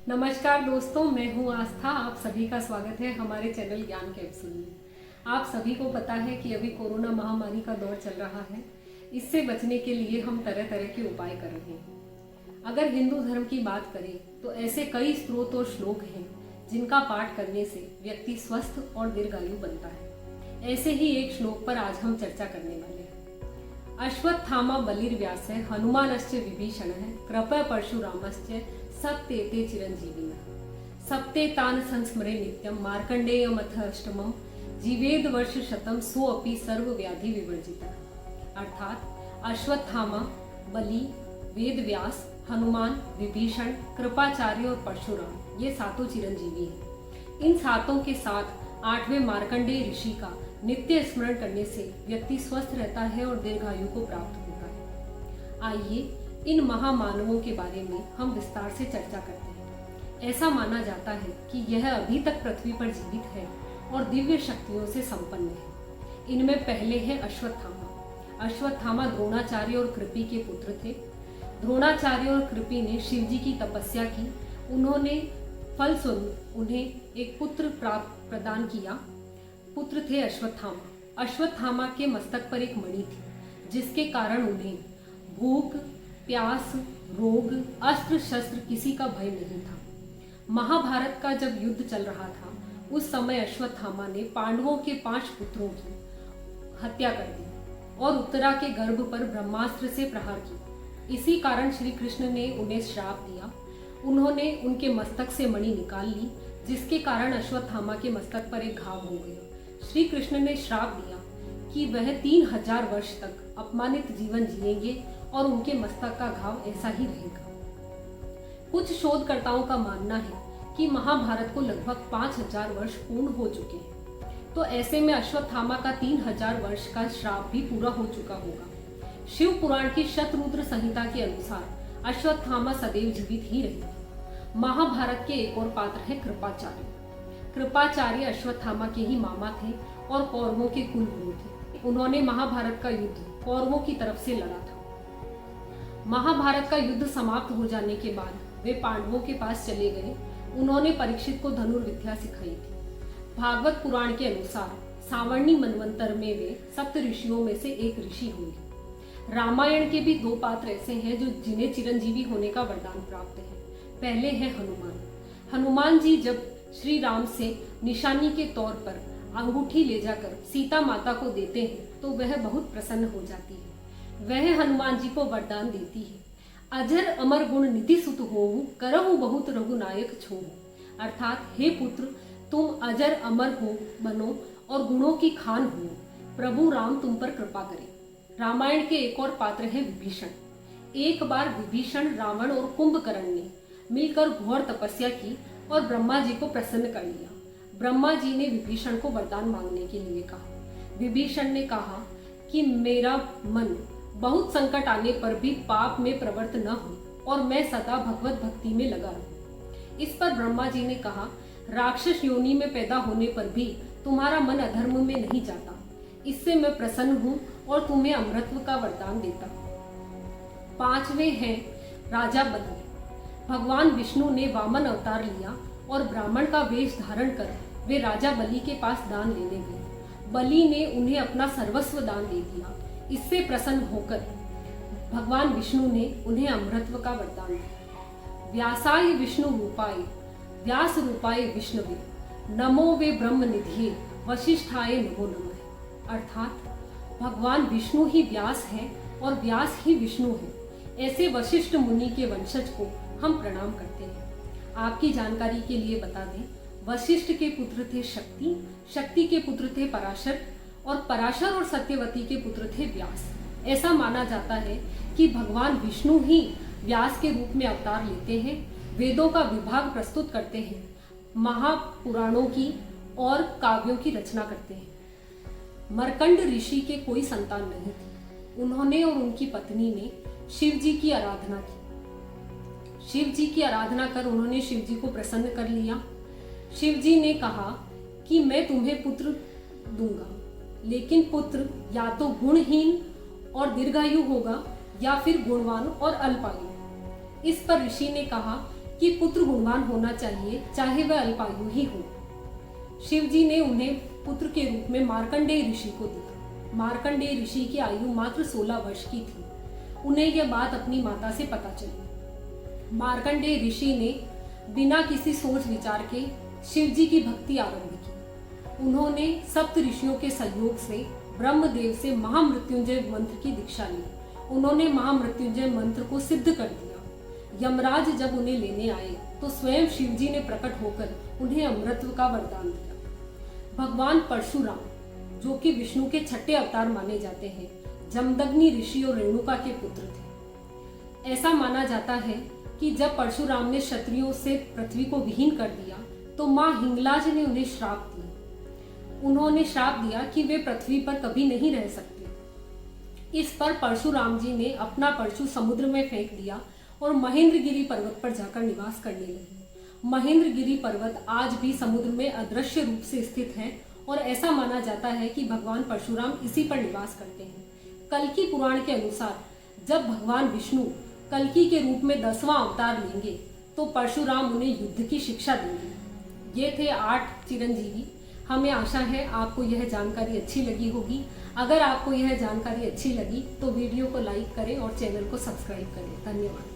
नमस्कार दोस्तों, मैं हूँ आस्था। आप सभी का स्वागत है हमारे चैनल ज्ञान कैप्सूल में। आप सभी को पता है कि अभी कोरोना महामारी का दौर चल रहा है। इससे बचने के लिए हम तरह तरह के उपाय कर रहे हैं। अगर हिंदू धर्म की बात करें तो ऐसे कई स्रोत और श्लोक हैं जिनका पाठ करने से व्यक्ति स्वस्थ और दीर्घायु बनता है। ऐसे ही एक श्लोक पर आज हम चर्चा करने वाले हैं। अश्वत्थामा बलिर्व्यास है, हनुमानश्च विभीषण है, कृपा परशुरामश्च सप्तेते चिरंजीविनः। सप्ते तान् संस्मरे नित्यं, मार्कंडेयमथ अष्टमं, जीवेद वर्ष शतम सोऽपि सर्व व्याधि विवर्जितः। अर्थात अश्वत्थामा, बलि, वेद व्यास, हनुमान, विभीषण, कृपाचार्य और परशुराम ये सातों चिरंजीवी हैं। इन सातों के साथ 8वें मार्कंडेय ऋषि का नित्य स्मरण करने से व्यक्ति स्वस्थ रहता है और दीर्घायु को प्राप्त होता है। आइए इन महामानवों के बारे में हम विस्तार से चर्चा करते हैं। ऐसा माना जाता है कि यह अभी तक पृथ्वी पर जीवित है और दिव्य शक्तियों से संपन्न है। इनमें पहले है अश्वत्थामा। अश्वत्थामा द्रोणाचार्य और कृपि के पुत्र थे। द्रोणाचार्य और कृपि ने शिव जी की तपस्या की। उन्होंने फलस्वरूप उन्हें एक पुत्र प्रदान किया। पुत्र थे अश्वत्थामा। अश्वत्थामा के मस्तक पर एक मणि थी जिसके कारण उन्हें भूख, प्यास, रोग, अस्त्र शस्त्र किसी का भय नहीं था। महाभारत का जब युद्ध चल रहा था उस समय अश्वत्थामा ने पांडवों के 5 पुत्रों की हत्या कर दी और उत्तरा के गर्भ पर ब्रह्मास्त्र से प्रहार किया। इसी कारण श्री कृष्ण ने उन्हें श्राप दिया। उन्होंने उनके मस्तक से मणि निकाल ली जिसके कारण अश्वत्थामा के मस्तक पर एक घाव हो गया। श्री कृष्ण ने श्राप दिया कि वह 3000 वर्ष तक अपमानित जीवन जिएंगे और उनके मस्तक का घाव ऐसा ही रहेगा। कुछ शोधकर्ताओं का मानना है कि महाभारत को लगभग 5000 वर्ष पूर्ण हो चुके हैं, तो ऐसे में अश्वत्थामा का 3000 वर्ष का श्राप भी पूरा हो चुका होगा। शिव पुराण की शतरुद्र संहिता के अनुसार अश्वत्थामा सदैव जीवित ही रहेंगे। महाभारत के एक और पात्र है कृपाचार्य। कृपाचार्य अश्वत्थामा के ही मामा थे और कौरवों के कुलगुरु थे। उन्होंने महाभारत का युद्ध कौरवों की तरफ से लड़ा था। महाभारत का युद्ध समाप्त हो जाने के बाद वे पांडवों के पास चले गए। उन्होंने परीक्षित को धनुर्विद्या सिखाई थी। भागवत पुराण के अनुसार सावर्णी मनवंतर में वे 7 ऋषियों में से एक ऋषि होंगे। रामायण के भी 2 पात्र ऐसे हैं जो जिन्हें चिरंजीवी होने का वरदान प्राप्त है। पहले है हनुमान। हनुमान जी जब श्री राम से निशानी के तौर पर अंगूठी ले जाकर सीता माता को देते हैं तो वह बहुत प्रसन्न हो जाती है। वह हनुमान जी को वरदान देती है, अजर अमर गुण निधि सुत होऊ, करहु बहुत रघुनायक छोहू। अर्थात हे पुत्र, तुम अजर अमर हो बनो और गुणों की खान हो। प्रभु राम तुम पर कृपा करें। रामायण के एक और पात्र है विभीषण। एक बार विभीषण, रावण और कुंभकर्ण ने मिलकर घोर तपस्या की और ब्रह्मा जी को प्रसन्न कर लिया। ब्रह्मा जी ने विभीषण को वरदान मांगने के लिए कहा। विभीषण ने कहा कि मेरा मन बहुत संकट आने पर भी पाप में प्रवृत्त न हो और मैं सदा भगवत भक्ति में लगा रहूं। इस पर ब्रह्मा जी ने कहा, राक्षस योनि में पैदा होने पर भी तुम्हारा मन अधर्म में नहीं जाता। इससे मैं प्रसन्न हूँ और तुम्हें अमृतत्व का वरदान देता हूँ। 5वें हैं राजा बलि। भगवान विष्णु ने वामन अवतार लिया और ब्राह्मण का वेश धारण कर वे राजा बलि के पास दान लेने गए। बलि ने उन्हें अपना सर्वस्व दान दे दिया। इससे प्रसन्न होकर भगवान विष्णु ने उन्हें अमृतत्व का वरदान दिया। व्यासाय विष्णु रूपाय, व्यास रूपाय विष्णुवे, नमो वे ब्रह्म निधिये, वशिष्ठाय नमो नमः। अर्थात भगवान विष्णु ही व्यास है और व्यास ही विष्णु है। ऐसे वशिष्ठ मुनि के वंशज को हम प्रणाम करते हैं। आपकी जानकारी के लिए बता दें, वशिष्ठ के पुत्र थे शक्ति, शक्ति के पुत्र थे पराशर और पराशर और सत्यवती के पुत्र थे व्यास। ऐसा माना जाता है कि भगवान विष्णु ही व्यास के रूप में अवतार लेते हैं, वेदों का विभाग प्रस्तुत करते हैं, महापुराणों की और काव्यों की रचना करते हैं। मर्कंड ऋषि के कोई संतान नहीं थी। उन्होंने और उनकी पत्नी ने शिव जी की आराधना की। शिव जी की आराधना कर उन्होंने शिव जी को प्रसन्न कर लिया। शिव जी ने कहा कि मैं तुम्हें पुत्र दूंगा, लेकिन पुत्र या तो गुणहीन और दीर्घायु होगा या फिर गुणवान और अल्पायु। इस पर ऋषि ने कहा कि पुत्र गुणवान होना चाहिए, चाहे वह अल्पायु ही हो। शिव जी ने उन्हें पुत्र के रूप में मार्कंडेय ऋषि को दिया। मार्कंडेय ऋषि की आयु मात्र 16 वर्ष की थी। उन्हें यह बात अपनी माता से पता चली। मार्कंडेय ऋषि ने बिना किसी सोच विचार के शिव जी की भक्ति आरंभ की। उन्होंने सप्त ऋषियों के सहयोग से ब्रह्मदेव से महामृत्युंजय मंत्र की दीक्षा ली। उन्होंने महामृत्युंजय मंत्र को सिद्ध कर दिया। यमराज जब उन्हें लेने आए तो स्वयं शिव जी ने प्रकट होकर उन्हें अमृतत्व का वरदान दिया। भगवान परशुराम, जो कि विष्णु के छठे अवतार माने जाते हैं, जमदग्नि ऋषि और रेणुका के पुत्र थे। ऐसा माना जाता है कि जब परशुराम ने क्षत्रियों से पृथ्वी को विहीन कर दिया तो मां हिंगलाज ने उन्हें श्राप दिया। उन्होंने श्राप दिया कि वे पृथ्वी पर कभी नहीं रह सकते। इस पर परशुराम जी ने अपना परशु समुद्र में फेंक दिया और महेंद्रगिरी पर्वत पर जाकर निवास करने लगे। महेंद्रगिरी पर्वत आज भी समुद्र में अदृश्य रूप से स्थित है और ऐसा माना जाता है कि भगवान परशुराम इसी पर निवास करते हैं। कल्कि पुराण के अनुसार जब भगवान विष्णु कल्कि के रूप में 10वां अवतार लेंगे तो परशुराम उन्हें युद्ध की शिक्षा देंगे। ये थे 8 चिरंजीवी। हमें आशा है आपको यह जानकारी अच्छी लगी होगी। अगर आपको यह जानकारी अच्छी लगी तो वीडियो को लाइक करें और चैनल को सब्सक्राइब करें। धन्यवाद।